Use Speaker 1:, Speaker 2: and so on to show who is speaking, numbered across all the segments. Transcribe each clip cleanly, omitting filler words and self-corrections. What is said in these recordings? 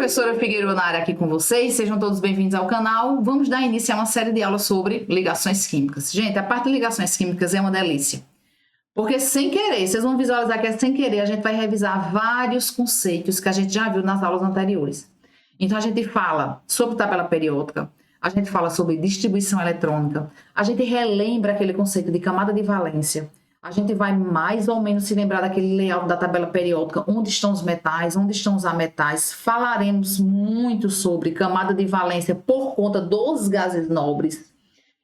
Speaker 1: professora Figueiredo na área aqui com vocês, sejam todos bem-vindos ao canal. Vamos dar início a uma série de aulas sobre ligações químicas. Gente, a parte de ligações químicas é uma delícia, porque sem querer, vocês vão visualizar que sem querer a gente vai revisar vários conceitos que a gente já viu nas aulas anteriores. Então a gente fala sobre tabela periódica, a gente fala sobre distribuição eletrônica, a gente relembra aquele conceito de camada de valência, a gente vai mais ou menos se lembrar daquele layout da tabela periódica, onde estão os metais, onde estão os ametais. Falaremos muito sobre camada de valência por conta dos gases nobres.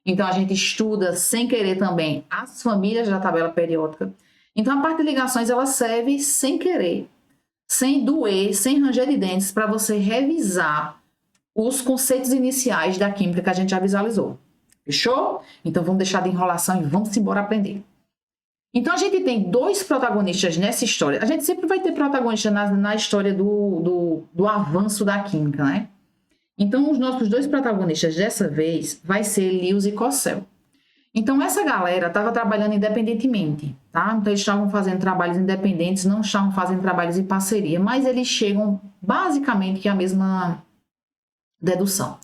Speaker 1: Então, a gente estuda, sem querer também, as famílias da tabela periódica. Então, a parte de ligações, ela serve sem querer, sem doer, sem ranger de dentes, para você revisar os conceitos iniciais da química que a gente já visualizou. Fechou? Então, vamos deixar de enrolação e vamos embora aprender. Então, a gente tem dois protagonistas nessa história. A gente sempre vai ter protagonista na história do avanço da química, né? Então, os nossos dois protagonistas dessa vez vai ser Lewis e Cossell. Então, essa galera estava trabalhando independentemente, tá? Então, eles estavam fazendo trabalhos independentes, não estavam fazendo trabalhos em parceria, mas eles chegam basicamente à mesma dedução.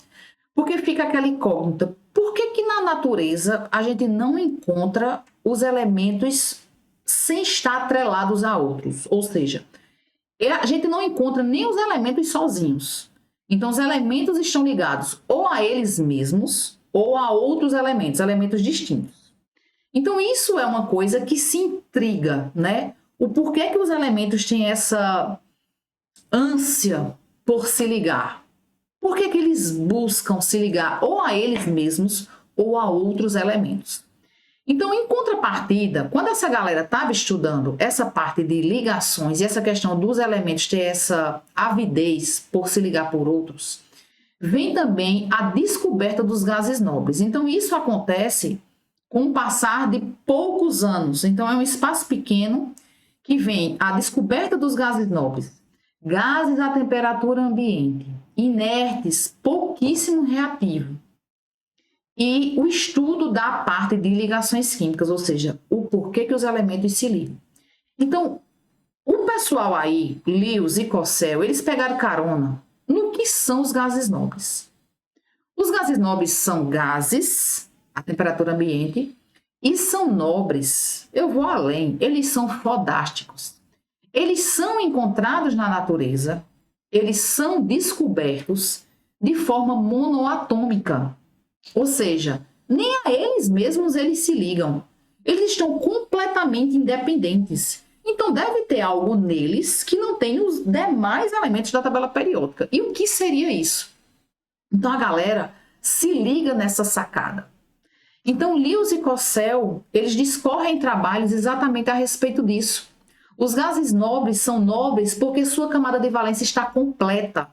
Speaker 1: Porque fica aquela incógnita, por que na natureza a gente não encontra os elementos sem estar atrelados a outros? Ou seja, a gente não encontra nem os elementos sozinhos. Então, os elementos estão ligados ou a eles mesmos ou a outros elementos distintos. Então, isso é uma coisa que se intriga, né? O porquê que os elementos têm essa ânsia por se ligar? Por que eles buscam se ligar ou a eles mesmos ou a outros elementos? Então, em contrapartida, quando essa galera estava estudando essa parte de ligações e essa questão dos elementos ter essa avidez por se ligar por outros, vem também a descoberta dos gases nobres. Então, isso acontece com o passar de poucos anos. Então, é um espaço pequeno que vem a descoberta dos gases nobres, gases à temperatura ambiente, inertes, pouquíssimo reativo. E o estudo da parte de ligações químicas, ou seja, o porquê que os elementos se ligam. Então, o pessoal aí, Lewis e Cossell, eles pegaram carona no que são os gases nobres. Os gases nobres são gases à temperatura ambiente e são nobres. Eu vou além, eles são fodásticos. Eles são encontrados na natureza, eles são descobertos de forma monoatômica. Ou seja, nem a eles mesmos eles se ligam. Eles estão completamente independentes. Então, deve ter algo neles que não tem os demais elementos da tabela periódica. E o que seria isso? Então, a galera se liga nessa sacada. Então, Lewis e Cossell, eles discorrem trabalhos exatamente a respeito disso. Os gases nobres são nobres porque sua camada de valência está completa.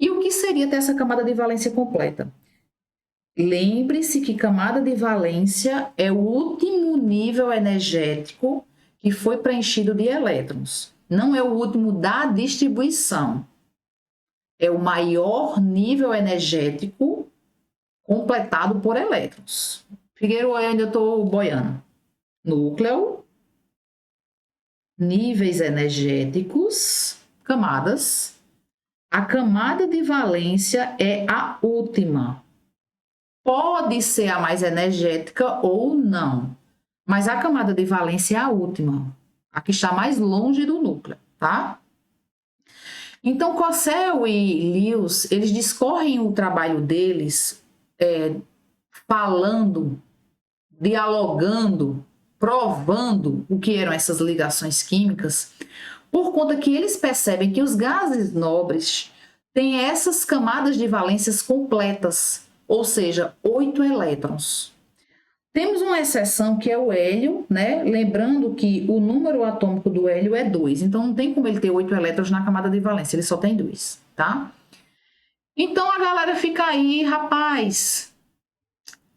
Speaker 1: E o que seria ter essa camada de valência completa? Lembre-se que camada de valência é o último nível energético que foi preenchido de elétrons. Não é o último da distribuição. É o maior nível energético completado por elétrons. Figueiredo, eu ainda estou boiando. Núcleo, níveis energéticos, camadas. A camada de valência é a última. Pode ser a mais energética ou não, mas a camada de valência é a última, a que está mais longe do núcleo, tá? Então, Cossell e Lewis, eles discorrem o trabalho deles falando, dialogando, provando o que eram essas ligações químicas, por conta que eles percebem que os gases nobres têm essas camadas de valências completas, ou seja, 8 elétrons. Temos uma exceção que é o hélio, né? Lembrando que o número atômico do hélio é 2, então não tem como ele ter 8 elétrons na camada de valência, ele só tem 2, tá? Então a galera fica aí, rapaz.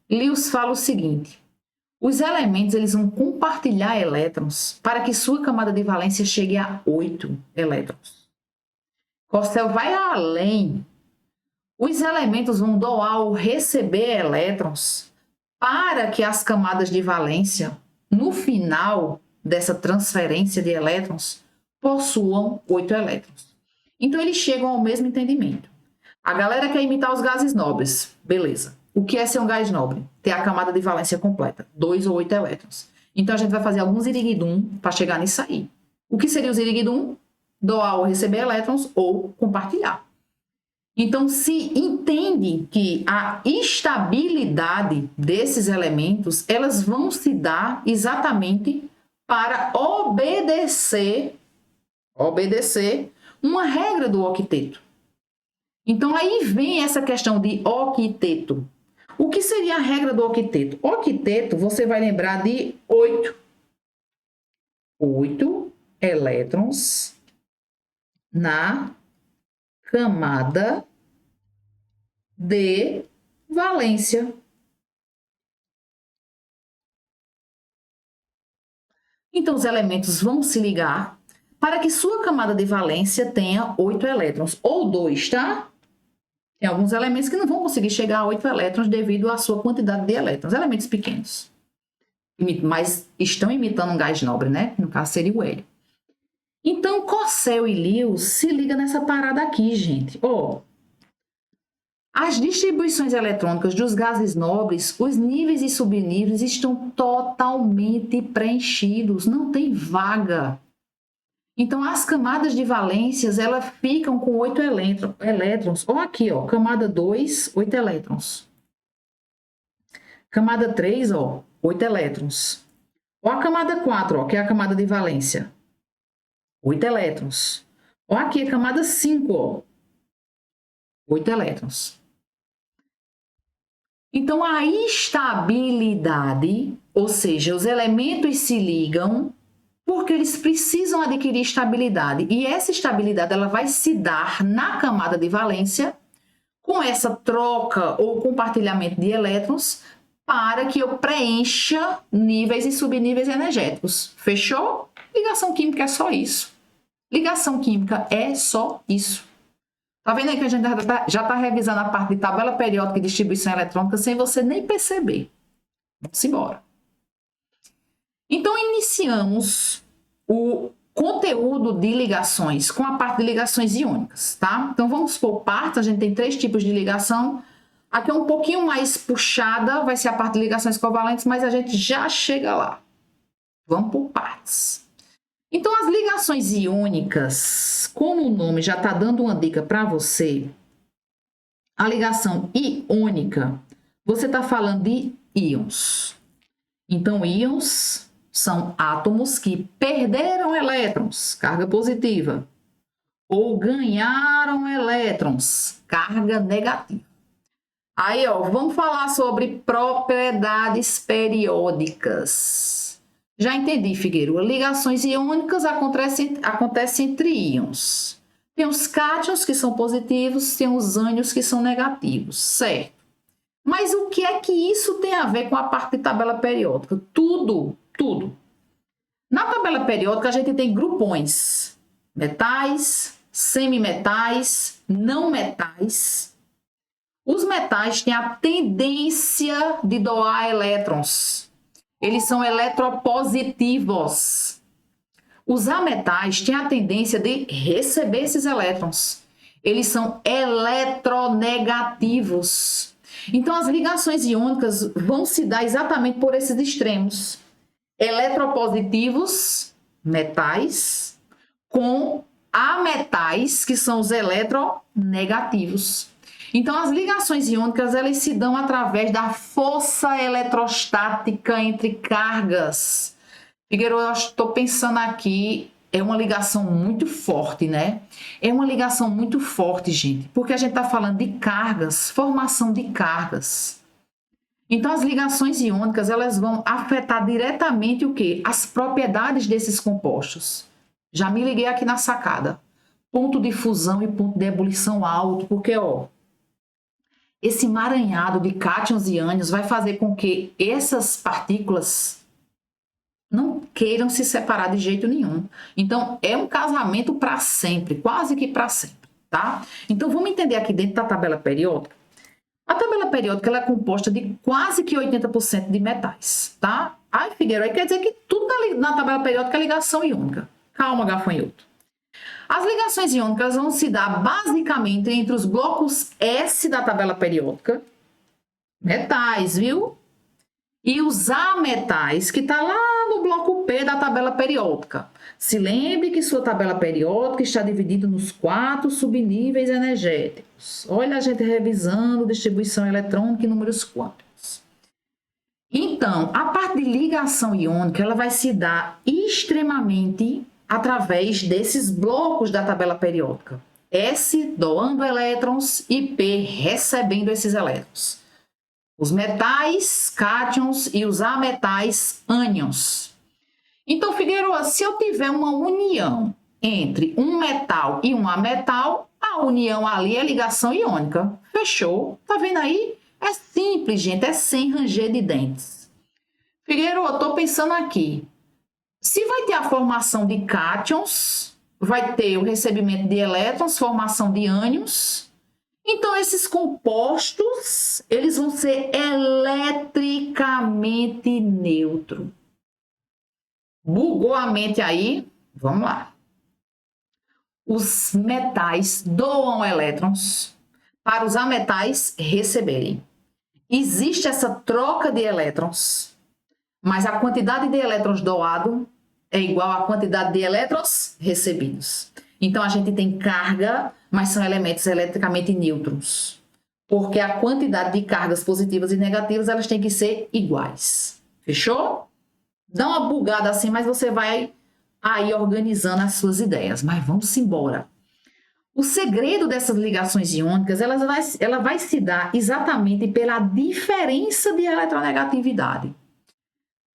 Speaker 1: Lewis fala o seguinte: os elementos eles vão compartilhar elétrons para que sua camada de valência chegue a 8 elétrons. Cossell vai além. Os elementos vão doar ou receber elétrons para que as camadas de valência, no final dessa transferência de elétrons, possuam 8 elétrons. Então, eles chegam ao mesmo entendimento. A galera quer imitar os gases nobres. Beleza. O que é ser um gás nobre? Ter a camada de valência completa, 2 ou 8 elétrons. Então, a gente vai fazer alguns iriguidum para chegar nisso aí. O que seria os iriguidum? Doar ou receber elétrons ou compartilhar. Então, se entende que a estabilidade desses elementos, elas vão se dar exatamente para obedecer uma regra do octeto. Então, aí vem essa questão de octeto. O que seria a regra do octeto? Octeto, você vai lembrar de 8 elétrons na camada de valência. Então, os elementos vão se ligar para que sua camada de valência tenha 8 elétrons, ou 2, tá? Tem alguns elementos que não vão conseguir chegar a 8 elétrons devido à sua quantidade de elétrons, elementos pequenos. Mas estão imitando um gás nobre, né? No caso seria o hélio. Então, Cossel e Lewis se liga nessa parada aqui, gente. As distribuições eletrônicas dos gases nobres, os níveis e subníveis estão totalmente preenchidos, não tem vaga. Então, as camadas de valências, elas ficam com 8 elétrons. Aqui, camada 2, 8 elétrons. Camada 3, 8 elétrons. A camada 4, que é a camada de valência. 8 elétrons. Aqui a camada 5, 8 elétrons. Então, a estabilidade, ou seja, os elementos se ligam porque eles precisam adquirir estabilidade. E essa estabilidade ela vai se dar na camada de valência com essa troca ou compartilhamento de elétrons para que eu preencha níveis e subníveis energéticos. Fechou? Ligação química é só isso. Ligação química é só isso. Tá vendo aí que a gente já está revisando a parte de tabela periódica e distribuição eletrônica sem você nem perceber. Vamos embora. Então, iniciamos o conteúdo de ligações com a parte de ligações iônicas, tá? Então, vamos por partes. A gente tem 3 tipos de ligação. Aqui é um pouquinho mais puxada, vai ser a parte de ligações covalentes, mas a gente já chega lá. Vamos por partes. Então, as ligações iônicas, como o nome já está dando uma dica para você, a ligação iônica, você está falando de íons. Então, íons são átomos que perderam elétrons, carga positiva, ou ganharam elétrons, carga negativa. Aí, vamos falar sobre propriedades periódicas. Já entendi, Figueiredo. Ligações iônicas acontecem entre íons. Tem os cátions, que são positivos, tem os ânions, que são negativos, certo? Mas o que é que isso tem a ver com a parte de tabela periódica? Tudo. Na tabela periódica, a gente tem grupões. Metais, semimetais, não metais. Os metais têm a tendência de doar elétrons. Eles são eletropositivos. Os ametais têm a tendência de receber esses elétrons. Eles são eletronegativos. Então, as ligações iônicas vão se dar exatamente por esses extremos. Eletropositivos, metais, com ametais, que são os eletronegativos. Então, as ligações iônicas, elas se dão através da força eletrostática entre cargas. Figueiredo, eu estou pensando aqui, é uma ligação muito forte, né? É uma ligação muito forte, gente, porque a gente está falando de cargas, formação de cargas. Então, as ligações iônicas, elas vão afetar diretamente o quê? As propriedades desses compostos. Já me liguei aqui na sacada. Ponto de fusão e ponto de ebulição alto, porque, esse emaranhado de cátions e ânions vai fazer com que essas partículas não queiram se separar de jeito nenhum. Então, é um casamento para sempre, quase que para sempre, tá? Então, vamos entender aqui dentro da tabela periódica. A tabela periódica ela é composta de quase que 80% de metais, tá? Ai, Figueiredo, aí quer dizer que tudo na tabela periódica é ligação iônica. Calma, gafanhoto. As ligações iônicas vão se dar basicamente entre os blocos S da tabela periódica, metais, viu? E os ametais, que está lá no bloco P da tabela periódica. Se lembre que sua tabela periódica está dividida nos 4 subníveis energéticos. Olha a gente revisando distribuição eletrônica e números quânticos. Então, a parte de ligação iônica, ela vai se dar extremamente através desses blocos da tabela periódica. S doando elétrons e P recebendo esses elétrons. Os metais, cátions, e os ametais, ânions. Então, Figueiredo, se eu tiver uma união entre um metal e um ametal, a união ali é ligação iônica. Fechou? Tá vendo aí? É simples, gente, é sem ranger de dentes. Figueiredo, eu tô pensando aqui. Se vai ter a formação de cátions, vai ter o recebimento de elétrons, formação de ânions. Então, esses compostos, eles vão ser eletricamente neutros. Bugou a mente aí? Vamos lá. Os metais doam elétrons para os ametais receberem. Existe essa troca de elétrons, mas a quantidade de elétrons doado é igual à quantidade de elétrons recebidos. Então, a gente tem carga, mas são elementos eletricamente neutros, porque a quantidade de cargas positivas e negativas, elas têm que ser iguais. Fechou? Dá uma bugada assim, mas você vai aí organizando as suas ideias. Mas vamos embora. O segredo dessas ligações iônicas, ela vai se dar exatamente pela diferença de eletronegatividade.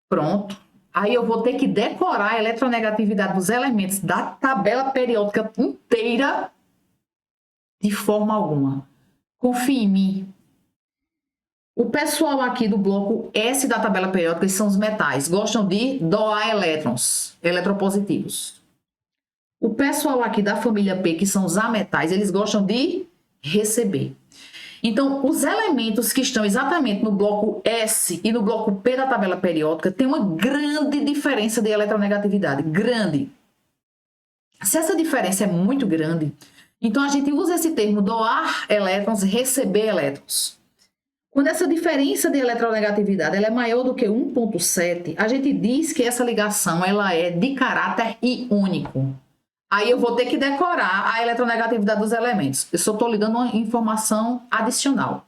Speaker 1: Pronto. Aí eu vou ter que decorar a eletronegatividade dos elementos da tabela periódica inteira de forma alguma. Confie em mim. O pessoal aqui do bloco S da tabela periódica, que são os metais, gostam de doar elétrons, eletropositivos. O pessoal aqui da família P, que são os ametais, eles gostam de receber. Então, os elementos que estão exatamente no bloco S e no bloco P da tabela periódica têm uma grande diferença de eletronegatividade. Grande. Se essa diferença é muito grande, então a gente usa esse termo doar elétrons, receber elétrons. Quando essa diferença de eletronegatividade ela é maior do que 1,7, a gente diz que essa ligação ela é de caráter iônico. Aí eu vou ter que decorar a eletronegatividade dos elementos. Eu só estou lhe dando uma informação adicional.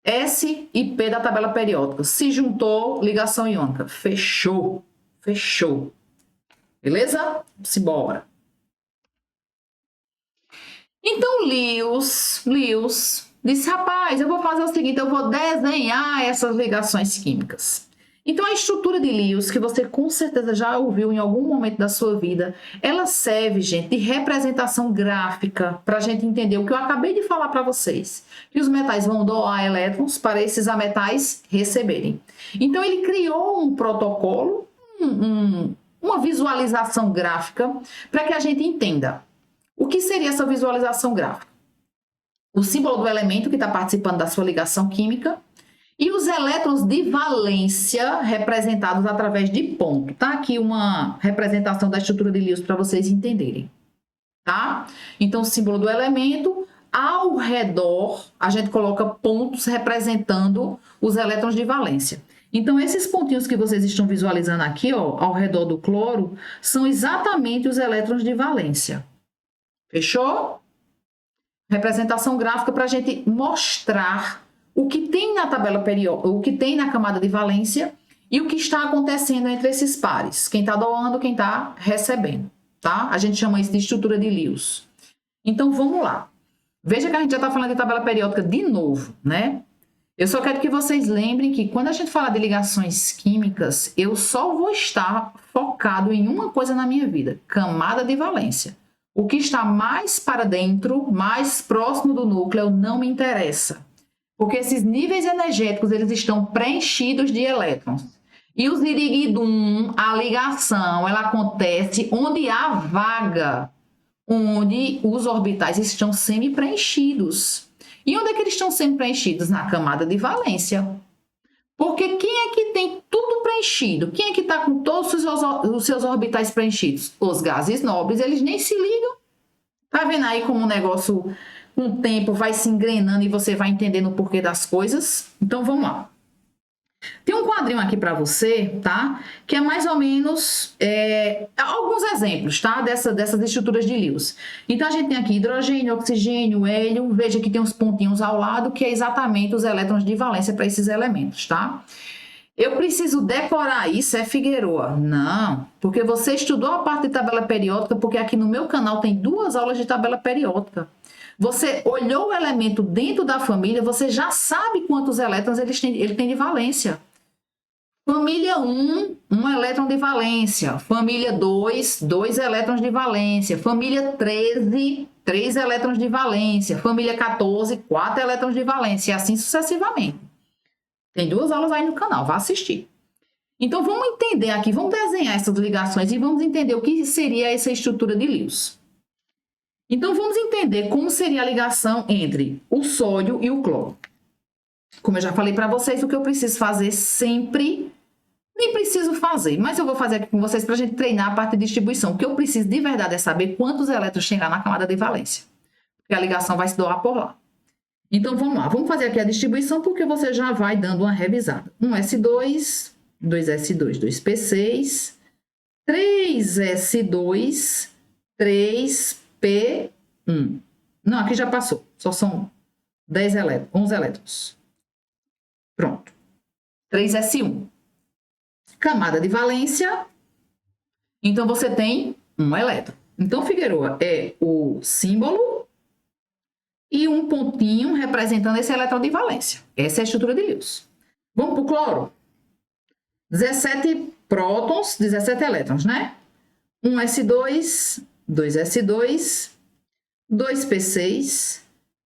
Speaker 1: S e P da tabela periódica. Se juntou, ligação iônica. Fechou. Fechou. Beleza? Simbora. Então, Lewis disse, rapaz, eu vou fazer o seguinte, eu vou desenhar essas ligações químicas. Então, a estrutura de Lewis, que você com certeza já ouviu em algum momento da sua vida, ela serve, gente, de representação gráfica para a gente entender o que eu acabei de falar para vocês. Que os metais vão doar elétrons para esses ametais receberem. Então, ele criou um protocolo, uma visualização gráfica para que a gente entenda. O que seria essa visualização gráfica? O símbolo do elemento que está participando da sua ligação química, e os elétrons de valência representados através de ponto. Tá aqui uma representação da estrutura de Lewis para vocês entenderem. Tá? Então, o símbolo do elemento, ao redor, a gente coloca pontos representando os elétrons de valência. Então, esses pontinhos que vocês estão visualizando aqui, ó, ao redor do cloro, são exatamente os elétrons de valência. Fechou? Representação gráfica para a gente mostrar o que tem na tabela periódica, o que tem na camada de valência e o que está acontecendo entre esses pares. Quem está doando, quem está recebendo, tá? A gente chama isso de estrutura de Lewis. Então, vamos lá. Veja que a gente já está falando de tabela periódica de novo, né? Eu só quero que vocês lembrem que quando a gente fala de ligações químicas, eu só vou estar focado em uma coisa na minha vida, camada de valência. O que está mais para dentro, mais próximo do núcleo, não me interessa. Porque esses níveis energéticos, eles estão preenchidos de elétrons. E os iriguidum, a ligação, ela acontece onde há vaga, onde os orbitais estão semi-preenchidos. E onde é que eles estão semi-preenchidos? Na camada de valência. Porque quem é que tem tudo preenchido? Quem é que está com todos os seus orbitais preenchidos? Os gases nobres, eles nem se ligam. Tá vendo aí como o negócio, com o tempo, vai se engrenando e você vai entendendo o porquê das coisas? Então, vamos lá. Tem um quadrinho aqui para você, tá? Que é mais ou menos alguns exemplos, tá? Dessas estruturas de Lewis. Então, a gente tem aqui hidrogênio, oxigênio, hélio. Veja que tem uns pontinhos ao lado, que é exatamente os elétrons de valência para esses elementos, tá? Eu preciso decorar isso, Figueroa? Não, porque você estudou a parte de tabela periódica, porque aqui no meu canal tem 2 aulas de tabela periódica. Você olhou o elemento dentro da família, você já sabe quantos elétrons ele tem de valência. Família 1, 1 elétron de valência. Família 2, 2 elétrons de valência. Família 13, 3 elétrons de valência. Família 14, 4 elétrons de valência. E assim sucessivamente. Tem 2 aulas aí no canal, vá assistir. Então, vamos entender aqui, vamos desenhar essas ligações e vamos entender o que seria essa estrutura de Lewis. Então, vamos entender como seria a ligação entre o sódio e o cloro. Como eu já falei para vocês, o que eu preciso fazer sempre, nem preciso fazer, mas eu vou fazer aqui com vocês para a gente treinar a parte de distribuição. O que eu preciso de verdade é saber quantos elétrons tem lá na camada de valência, porque a ligação vai se doar por lá. Então, vamos lá. Vamos fazer aqui a distribuição, porque você já vai dando uma revisada. 1s2, 2s2, 2p6, 3s2, 3p1. Não, aqui já passou. Só são 10 elétrons, 11 elétrons. Pronto. 3s1. Camada de valência. Então, você tem 1 elétron. Então, Figueroa, é o símbolo e um pontinho representando esse elétron de valência. Essa é a estrutura de Lewis. Vamos para o cloro? 17 prótons, 17 elétrons, né? 1s2, 2s2, 2p6,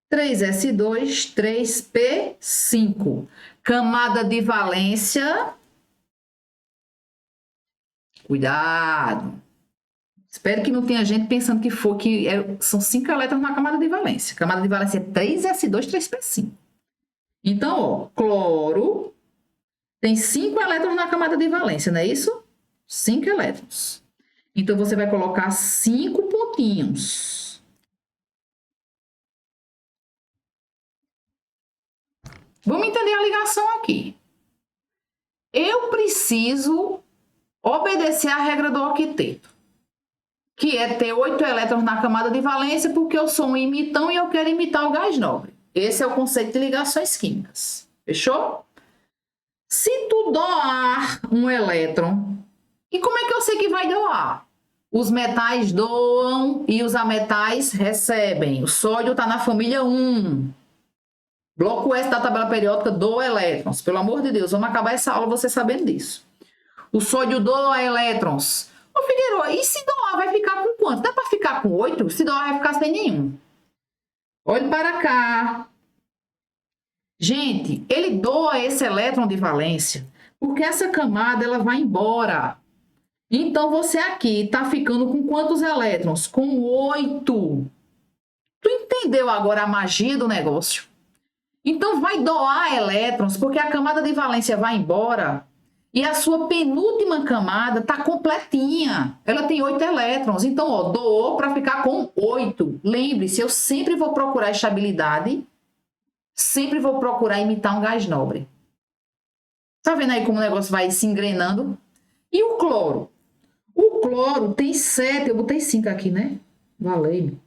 Speaker 1: 3s2, 3p5. Camada de valência. Cuidado. Espero que não tenha gente pensando são 5 elétrons na camada de valência. A camada de valência é 3s2, 3p5. Então, ó, cloro tem 5 elétrons na camada de valência, não é isso? 5 elétrons. Então, você vai colocar 5 pontinhos. Vamos entender a ligação aqui. Eu preciso obedecer à regra do octeto, que é ter 8 elétrons na camada de valência, porque eu sou um imitão e eu quero imitar o gás nobre. Esse é o conceito de ligações químicas. Fechou? Se tu doar um elétron, e como é que eu sei que vai doar? Os metais doam e os ametais recebem. O sódio está na família 1. Bloco S da tabela periódica doa elétrons. Pelo amor de Deus, vamos acabar essa aula você sabendo disso. O sódio doa elétrons. Ô, Figueroa, e se doar vai ficar com quanto? Dá para ficar com 8? Se doar vai ficar sem nenhum. Olhe para cá. Gente, ele doa esse elétron de valência porque essa camada ela vai embora. Então, você aqui está ficando com quantos elétrons? Com 8. Tu entendeu agora a magia do negócio? Então, vai doar elétrons porque a camada de valência vai embora. E a sua penúltima camada está completinha. Ela tem 8 elétrons. Então, ó, doou para ficar com 8. Lembre-se, eu sempre vou procurar estabilidade. Sempre vou procurar imitar um gás nobre. Tá vendo aí como o negócio vai se engrenando? E o cloro? O cloro tem 7. Eu botei 5 aqui, né? Valeu.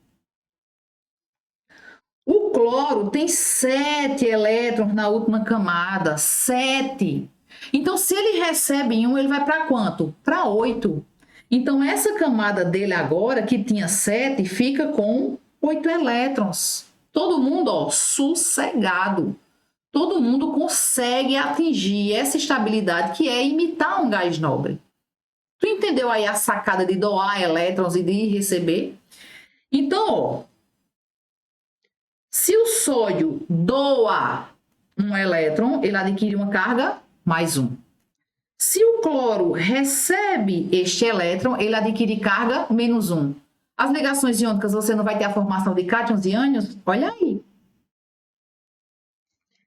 Speaker 1: O cloro tem 7 elétrons na última camada. 7. Então, se ele recebe 1, ele vai para quanto? Para 8. Então, essa camada dele agora, que tinha 7, fica com 8 elétrons. Todo mundo, ó, sossegado. Todo mundo consegue atingir essa estabilidade que é imitar um gás nobre. Tu entendeu aí a sacada de doar elétrons e de receber? Então, ó, se o sódio doa um elétron, ele adquire uma carga mais 1. Se o cloro recebe este elétron, ele adquire carga menos 1. As ligações iônicas, você não vai ter a formação de cátions e ânions? Olha aí.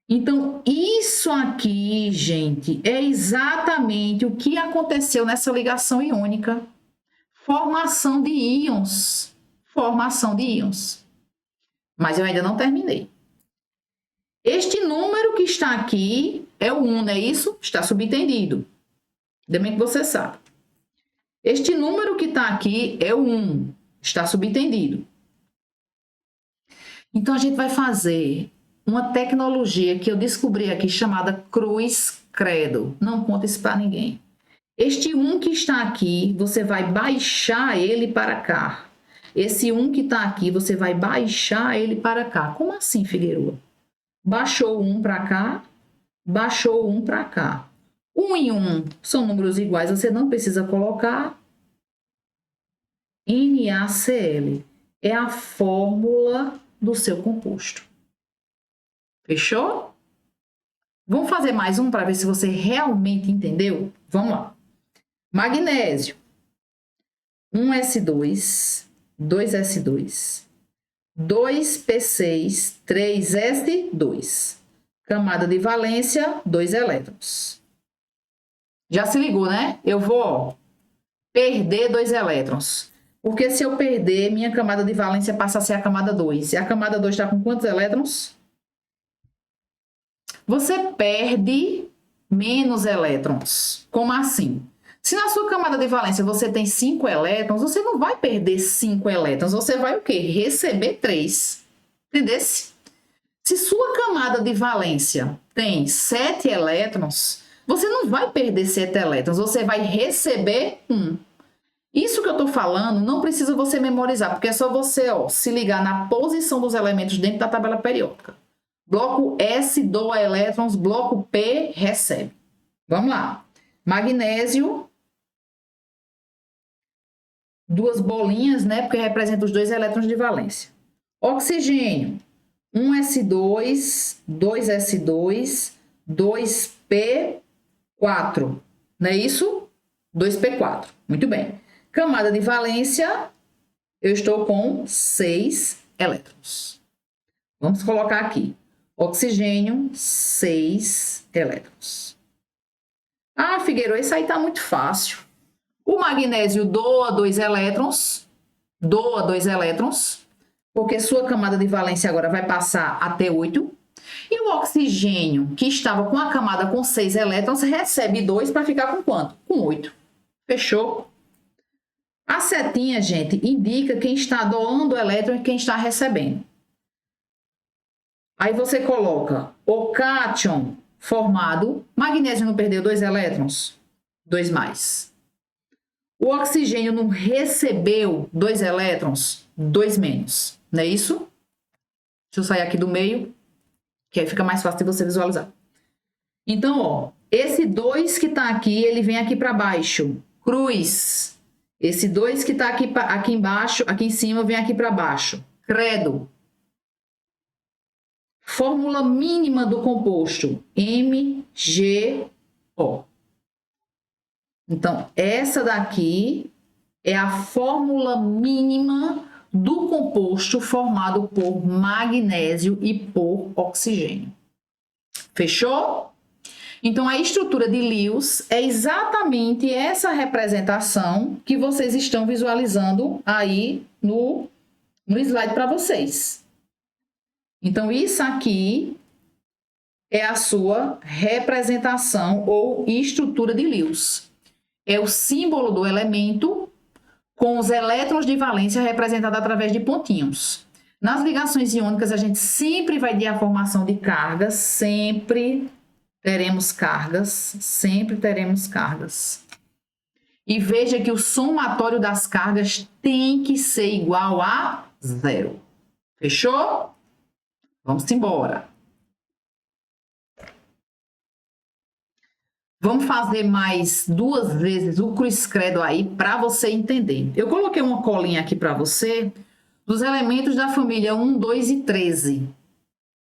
Speaker 1: Então, isso aqui, gente, é exatamente o que aconteceu nessa ligação iônica. Formação de íons. Formação de íons. Mas eu ainda não terminei. Este número que está aqui é o 1, não é isso? Está subentendido. Ainda bem que você sabe. Este número que está aqui é o 1. Está subentendido. Então, a gente vai fazer uma tecnologia que eu descobri aqui chamada cruz credo. Não conta isso para ninguém. Este 1 que está aqui, você vai baixar ele para cá. Esse 1 que está aqui, você vai baixar ele para cá. Como assim, Figueroa? Baixou o 1 para cá, baixou o 1 para cá. 1 e 1 são números iguais, você não precisa colocar. NaCl é a fórmula do seu composto. Fechou? Vamos fazer mais um para ver se você realmente entendeu? Vamos lá. Magnésio. 1S2, 2S2, 2P6, 3S2. Camada de valência, 2 elétrons. Já se ligou, né? Eu vou perder 2 elétrons. Porque se eu perder, minha camada de valência passa a ser a camada 2. E a camada 2 está com quantos elétrons? Você perde menos elétrons. Como assim? Se na sua camada de valência você tem 5 elétrons, você não vai perder 5 elétrons. Você vai o quê? Receber 3. Entendesse? Se sua camada de valência tem 7 elétrons, você não vai perder 7 elétrons. Você vai receber 1. Isso que eu estou falando não precisa você memorizar, porque é só você se ligar na posição dos elementos dentro da tabela periódica. Bloco S doa elétrons, bloco P recebe. Vamos lá. Magnésio, 2 bolinhas, né? Porque representa os 2 elétrons de valência. Oxigênio, 1S2, 2S2, 2P4. Não é isso? 2P4. Muito bem. Camada de valência, eu estou com 6 elétrons. Vamos colocar aqui. Oxigênio, 6 elétrons. Ah, Figueiredo, isso aí está muito fácil. O magnésio doa 2 elétrons, porque sua camada de valência agora vai passar até 8. E o oxigênio, que estava com a camada com 6 elétrons, recebe 2 para ficar com quanto? Com 8. Fechou? A setinha, gente, indica quem está doando elétron e quem está recebendo. Aí você coloca o cátion formado. Magnésio não perdeu 2 elétrons? 2 mais. O oxigênio não recebeu 2 elétrons? 2 menos. Não é isso? Deixa eu sair aqui do meio, que aí fica mais fácil de você visualizar. Então, ó, esse 2 que está aqui, ele vem aqui para baixo. Cruz. Esse 2 que está aqui embaixo, aqui em cima, vem aqui para baixo. Credo. Fórmula mínima do composto. MgO. Então, essa daqui é a fórmula mínima do composto formado por magnésio e por oxigênio. Fechou? Então, a estrutura de Lewis é exatamente essa representação que vocês estão visualizando aí no slide para vocês. Então, isso aqui é a sua representação ou estrutura de Lewis. É o símbolo do elemento com os elétrons de valência representados através de pontinhos. Nas ligações iônicas, a gente sempre vai ter a formação de cargas, sempre teremos cargas. E veja que o somatório das cargas tem que ser igual a 0. Fechou? Vamos embora. Vamos fazer mais 2 vezes o cruz credo aí para você entender. Eu coloquei uma colinha aqui para você dos elementos da família 1, 2 e 13.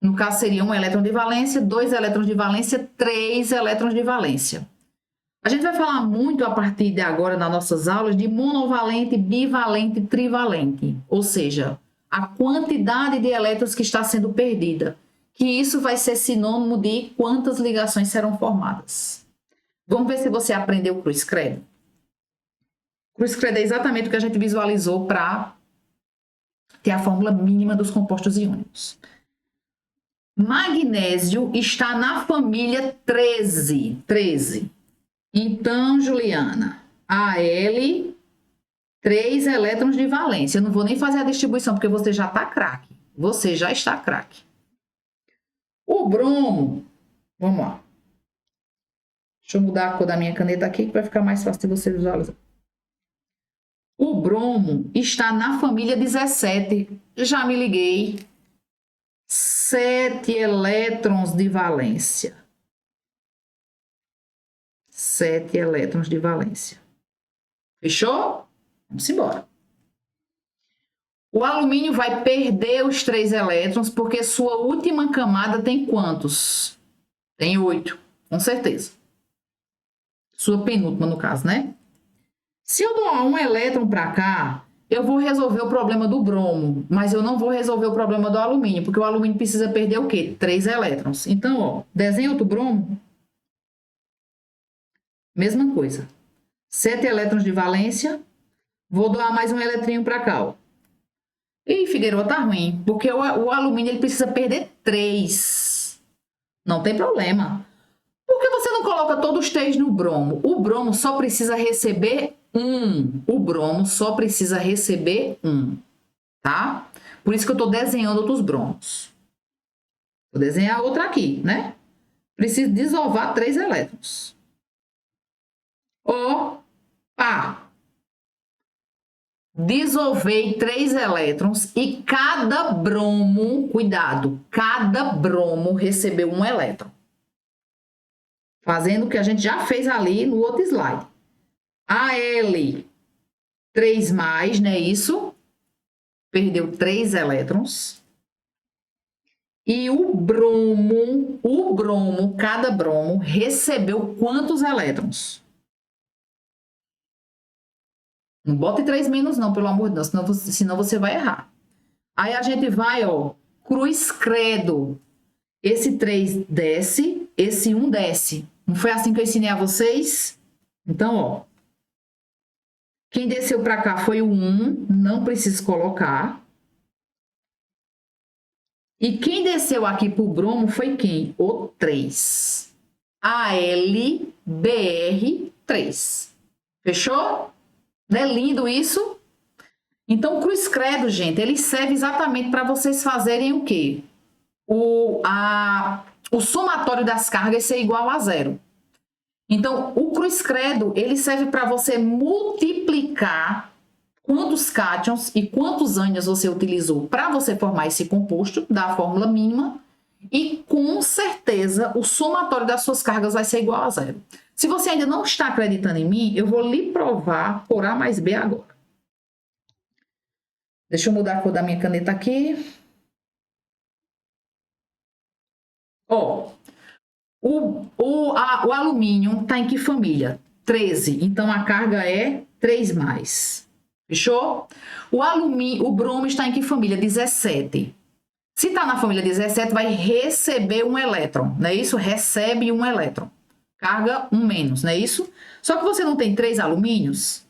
Speaker 1: No caso, seria 1 elétron de valência, 2 elétrons de valência, 3 elétrons de valência. A gente vai falar muito a partir de agora nas nossas aulas de monovalente, bivalente e trivalente. Ou seja, a quantidade de elétrons que está sendo perdida. que isso vai ser sinônimo de quantas ligações serão formadas. Vamos ver se você aprendeu o cruz-credo. Cruz-credo é exatamente o que a gente visualizou para ter a fórmula mínima dos compostos iônicos. Magnésio está na família 13. Então, Juliana, Al, 3 elétrons de valência. Eu não vou nem fazer a distribuição, porque você já está craque. Você já está craque. O bromo, vamos lá. Deixa eu mudar a cor da minha caneta aqui, que vai ficar mais fácil de você visualizar. O bromo está na família 17. Já me liguei. 7 elétrons de valência. 7 elétrons de valência. Fechou? Vamos embora. O alumínio vai perder os 3 elétrons, porque sua última camada tem quantos? Tem 8, com certeza. Sua penúltima, no caso, né? Se eu doar um elétron para cá, eu vou resolver o problema do bromo, mas eu não vou resolver o problema do alumínio, porque o alumínio precisa perder o quê? 3 elétrons. Então, ó, desenha outro bromo. Mesma coisa. 7 elétrons de valência. Vou doar mais um eletrinho para cá, ó. Ih, Figueiredo, tá ruim, porque o alumínio ele precisa perder 3. Não tem problema. Por que você não coloca todos os 3 no bromo? O bromo só precisa receber 1. O bromo só precisa receber 1, tá? Por isso que eu estou desenhando outros bromos. Vou desenhar outra aqui, né? Preciso desovar 3 elétrons. Opa! Dissolvei 3 elétrons e cada bromo, cuidado, cada bromo recebeu 1 elétron. Fazendo o que a gente já fez ali no outro slide. Al, 3 mais, não é isso? Perdeu 3 elétrons. E o bromo, cada bromo recebeu quantos elétrons? Não bote 3 menos não, pelo amor de Deus, senão você vai errar. Aí a gente vai, ó, cruz-credo. Esse 3 desce, esse 1 desce. Não foi assim que eu ensinei a vocês? Então, ó. Quem desceu para cá foi o 1, não preciso colocar. E quem desceu aqui para o bromo foi quem? O 3. AlBr3. Fechou? Não é lindo isso? Então, o cruz-credo, gente, ele serve exatamente para vocês fazerem o quê? O somatório das cargas ser igual a 0. Então, o cruz-credo, ele serve para você multiplicar quantos cátions e quantos ânions você utilizou para você formar esse composto da fórmula mínima e, com certeza, o somatório das suas cargas vai ser igual a 0. Se você ainda não está acreditando em mim, eu vou lhe provar por A mais B agora. Deixa eu mudar a cor da minha caneta aqui. Ó, o alumínio está em que família? 13. Então, a carga é 3 mais. Fechou? O bromo está em que família? 17. Se está na família 17, vai receber um elétron, não é isso? Recebe um elétron. Carga 1 menos, não é isso? Só que você não tem 3 alumínios?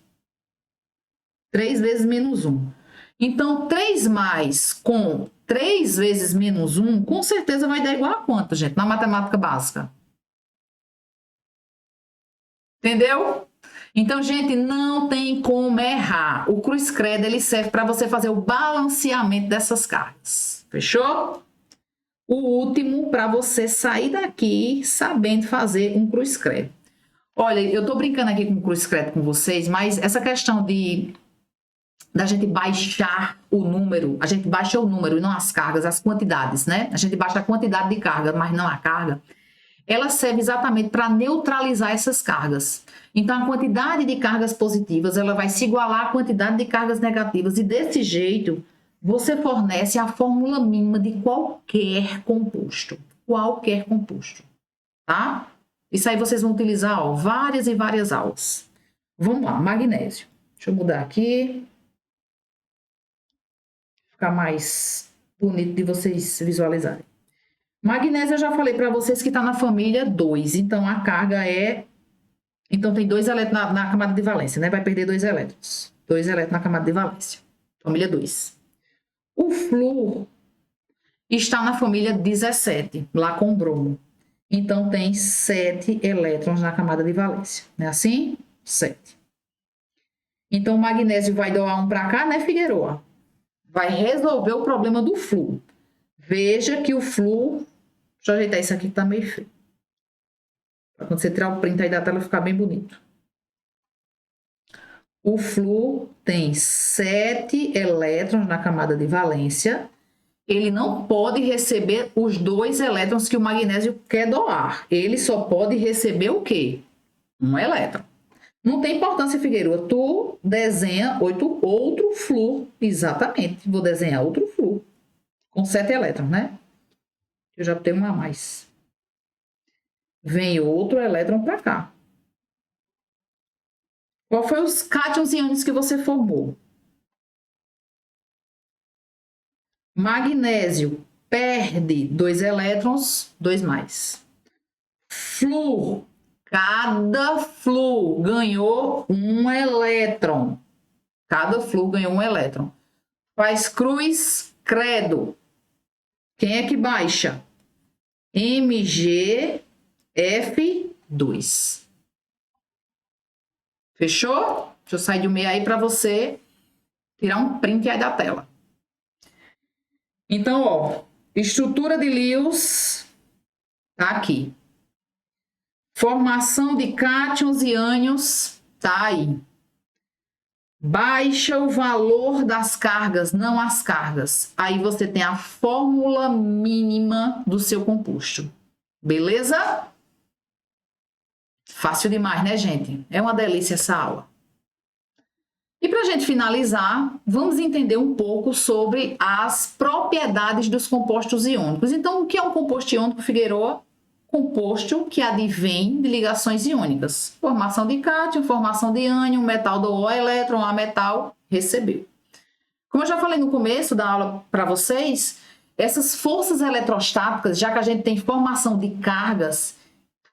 Speaker 1: 3 vezes menos 1. Então, 3 mais com 3 vezes menos 1, com certeza vai dar igual a quanto, gente? Na matemática básica. Entendeu? Então, gente, não tem como errar. O cruz-credo, ele serve para você fazer o balanceamento dessas cargas. Fechou? O último, para você sair daqui sabendo fazer um cruz-credo. Olha, eu tô brincando aqui com o cruz-credo com vocês, mas essa questão da gente baixar o número, a gente baixa o número e não as cargas, as quantidades, né? A gente baixa a quantidade de carga, mas não a carga. Ela serve exatamente para neutralizar essas cargas. Então, a quantidade de cargas positivas, ela vai se igualar à quantidade de cargas negativas e desse jeito, você fornece a fórmula mínima de qualquer composto. Qualquer composto, tá? Isso aí vocês vão utilizar, ó, várias e várias aulas. Vamos lá, magnésio. Deixa eu mudar aqui. Ficar mais bonito de vocês visualizarem. Magnésio, eu já falei para vocês que está na família 2. Então, a carga é... Então, tem 2 elétrons na camada de valência, né? Vai perder 2 elétrons. 2 elétrons na camada de valência. Família 2. O flúor está na família 17, lá com o bromo. Então, tem 7 elétrons na camada de valência. Não é assim? 7. Então, o magnésio vai doar um para cá, né, Figueroa? Vai resolver o problema do flúor. Veja que o flúor... Deixa eu ajeitar isso aqui que tá meio feio. Para quando você tirar o print aí da tela ficar bem bonito. O flúor tem 7 elétrons na camada de valência. Ele não pode receber os 2 elétrons que o magnésio quer doar. Ele só pode receber o quê? 1 elétron. Não tem importância, Figueiredo. Tu desenha outro flúor. Exatamente. Vou desenhar outro flúor. Com 7 elétrons, né? Eu já tenho um a mais. Vem outro elétron para cá. Qual foi os cátions e ânions que você formou? Magnésio perde 2 elétrons, 2 mais. Flúor. Cada flúor ganhou 1 elétron. Cada flúor ganhou 1 elétron. Faz cruz, credo. Quem é que baixa? MgF2. Fechou? Deixa eu sair do meio aí para você tirar um print aí da tela. Então, ó, estrutura de Lewis tá aqui. Formação de cátions e ânions tá aí. Baixa o valor das cargas, não as cargas. Aí você tem a fórmula mínima do seu composto. Beleza? Fácil demais, né, gente? É uma delícia essa aula. E para a gente finalizar, vamos entender um pouco sobre as propriedades dos compostos iônicos. Então, o que é um composto iônico, Figueroa? Composto que advém de ligações iônicas. Formação de cátion, formação de ânion, metal doou elétron, a metal recebeu. Como eu já falei no começo da aula para vocês, essas forças eletrostáticas, já que a gente tem formação de cargas,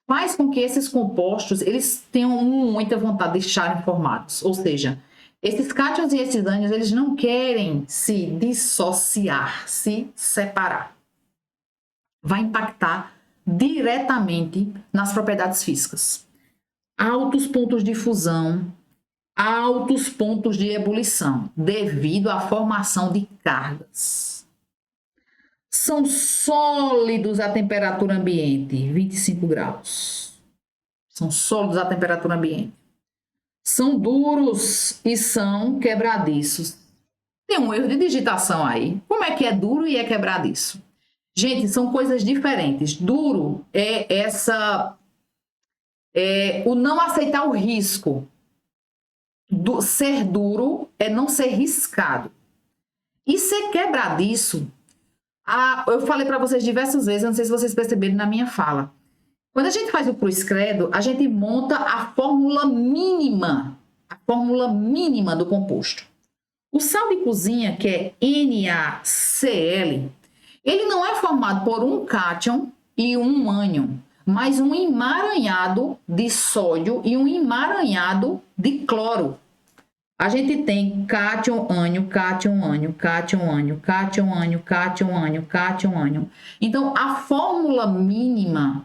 Speaker 1: faz com que esses compostos eles tenham muita vontade de estarem formados. Ou seja, esses cátions e esses ânions, eles não querem se dissociar, se separar. Vai impactar diretamente nas propriedades físicas. Altos pontos de fusão, altos pontos de ebulição, devido à formação de cargas. São sólidos à temperatura ambiente, 25 graus. São sólidos à temperatura ambiente. São duros e são quebradiços. Tem um erro de digitação aí. Como é que é duro e é quebradiço? Gente, são coisas diferentes. Duro é o não aceitar o risco. Ser duro é não ser riscado. E ser quebradiço, eu falei para vocês diversas vezes, não sei se vocês perceberam na minha fala. Quando a gente faz o cruz credo, a gente monta a fórmula mínima do composto. O sal de cozinha, que é NaCl, ele não é formado por um cátion e um ânion, mas um emaranhado de sódio e um emaranhado de cloro. A gente tem cátion, ânion, cátion, ânion, cátion, ânion, cátion, ânion, cátion, ânion, cátion, ânion. Então, a fórmula mínima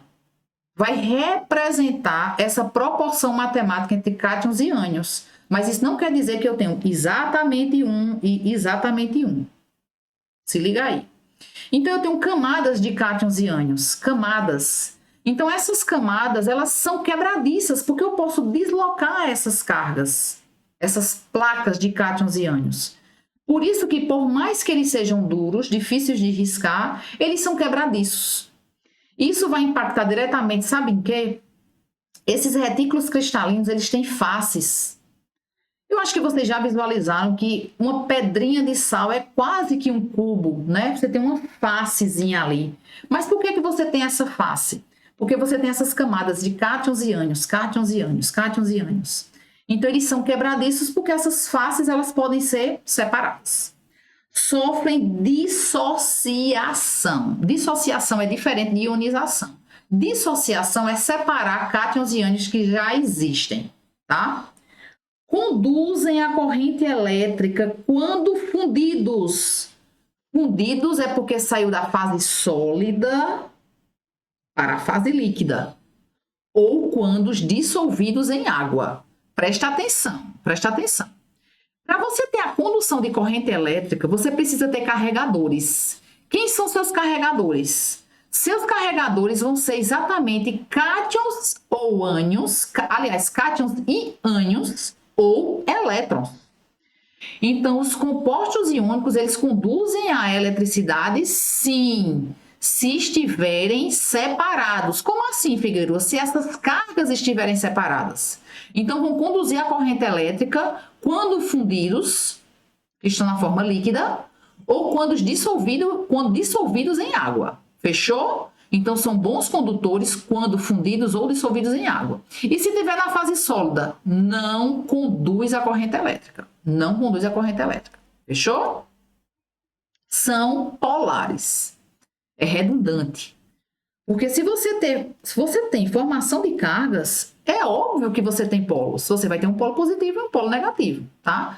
Speaker 1: vai representar essa proporção matemática entre cátions e ânions. Mas isso não quer dizer que eu tenho exatamente um e exatamente um. Se liga aí. Então, eu tenho camadas de cátions e ânions, camadas. Então, essas camadas, elas são quebradiças, porque eu posso deslocar essas cargas, essas placas de cátions e ânions. Por isso que, por mais que eles sejam duros, difíceis de riscar, eles são quebradiços. Isso vai impactar diretamente, sabe em quê? Esses retículos cristalinos, eles têm faces. Eu acho que vocês já visualizaram que uma pedrinha de sal é quase que um cubo, né? Você tem uma facezinha ali. Mas por que você tem essa face? Porque você tem essas camadas de cátions e ânions, cátions e ânions, cátions e ânions. Então, eles são quebradiços porque essas faces, elas podem ser separadas. sofrem dissociação. Dissociação é diferente de ionização. Dissociação é separar cátions e ânions que já existem, tá? Conduzem a corrente elétrica quando fundidos. Fundidos é porque saiu da fase sólida para a fase líquida. Ou quando dissolvidos em água. Presta atenção, presta atenção. Para você ter a condução de corrente elétrica, você precisa ter carregadores. Quem são seus carregadores? Seus carregadores vão ser exatamente cátions ou ânions, aliás, cátions e ânions ou elétrons. Então, os compostos iônicos, eles conduzem a eletricidade, sim, se estiverem separados. Como assim, Figueiredo? Se essas cargas estiverem separadas. Então, vão conduzir a corrente elétrica quando fundidos, que estão na forma líquida, ou quando dissolvidos em água. Fechou? Então, são bons condutores quando fundidos ou dissolvidos em água. E se estiver na fase sólida, não conduz a corrente elétrica. Não conduz a corrente elétrica. Fechou? São polares. É redundante. Porque se você tem formação de cargas, é óbvio que você tem polos. Você vai ter um polo positivo e um polo negativo, tá?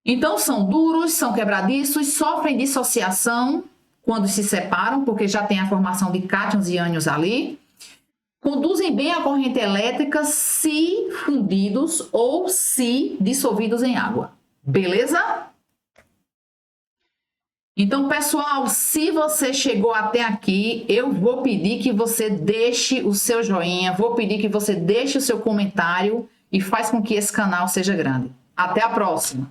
Speaker 1: Então, são duros, são quebradiços, sofrem dissociação quando se separam, porque já tem a formação de cátions e ânions ali. Conduzem bem a corrente elétrica se fundidos ou se dissolvidos em água. Beleza? Então, pessoal, se você chegou até aqui, eu vou pedir que você deixe o seu joinha, vou pedir que você deixe o seu comentário e faz com que esse canal seja grande. Até a próxima!